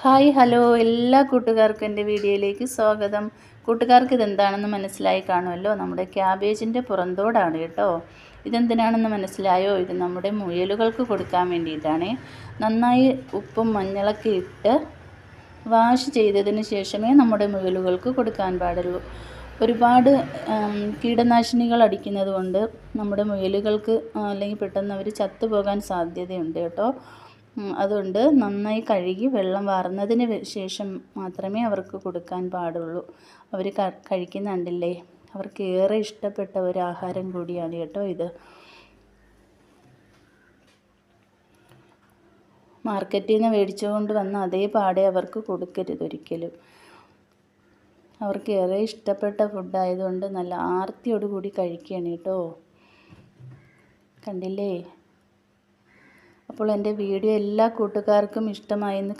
Hi hello എല്ലാ കൂട്ടുകാർക്കും എൻ്റെ വീഡിയോയിലേക്ക് സ്വാഗതം. കൂട്ടുകാർക്ക് ഇതെന്താണെന്ന് മനസ്സിലായി കാണുമല്ലോ. നമ്മുടെ ക്യാബേജിൻ്റെ പുറന്തോടാണ് കേട്ടോ. ഇതെന്തിനാണെന്ന് മനസ്സിലായോ? ഇത് നമ്മുടെ മുയലുകൾക്ക് കൊടുക്കാൻ വേണ്ടിയിട്ടാണ്. നന്നായി ഉപ്പും മഞ്ഞളൊക്കെ ഇട്ട് വാഷ് ചെയ്തതിന് ശേഷമേ നമ്മുടെ മുയലുകൾക്ക് കൊടുക്കാൻ പാടുള്ളൂ. ഒരുപാട് കീടനാശിനികൾ അടിക്കുന്നത് കൊണ്ട് നമ്മുടെ മുയലുകൾക്ക് അല്ലെങ്കിൽ പെട്ടെന്ന് അവർ ചത്തുപോകാൻ സാധ്യതയുണ്ട് കേട്ടോ. അതുകൊണ്ട് നന്നായി കഴുകി വെള്ളം വാർന്നതിന് ശേഷം മാത്രമേ അവർക്ക് കൊടുക്കാൻ പാടുള്ളൂ. അവർ കഴിക്കുന്ന കണ്ടില്ലേ, അവർക്ക് ഏറെ ഇഷ്ടപ്പെട്ട ഒരു ആഹാരം കൂടിയാണ് കേട്ടോ ഇത്. മാർക്കറ്റിൽ നിന്ന് മേടിച്ചുകൊണ്ട് വന്ന അതേ പാടെ അവർക്ക് കൊടുക്കരുത് ഒരിക്കലും. അവർക്ക് ഏറെ ഇഷ്ടപ്പെട്ട ഫുഡായതുകൊണ്ട് നല്ല ആർത്തിയോടുകൂടി കഴിക്കുകയാണ് കേട്ടോ. കണ്ടില്ലേ? അപ്പോൾ എൻ്റെ വീഡിയോ എല്ലാ കൂട്ടുകാർക്കും ഇഷ്ടമായെന്ന്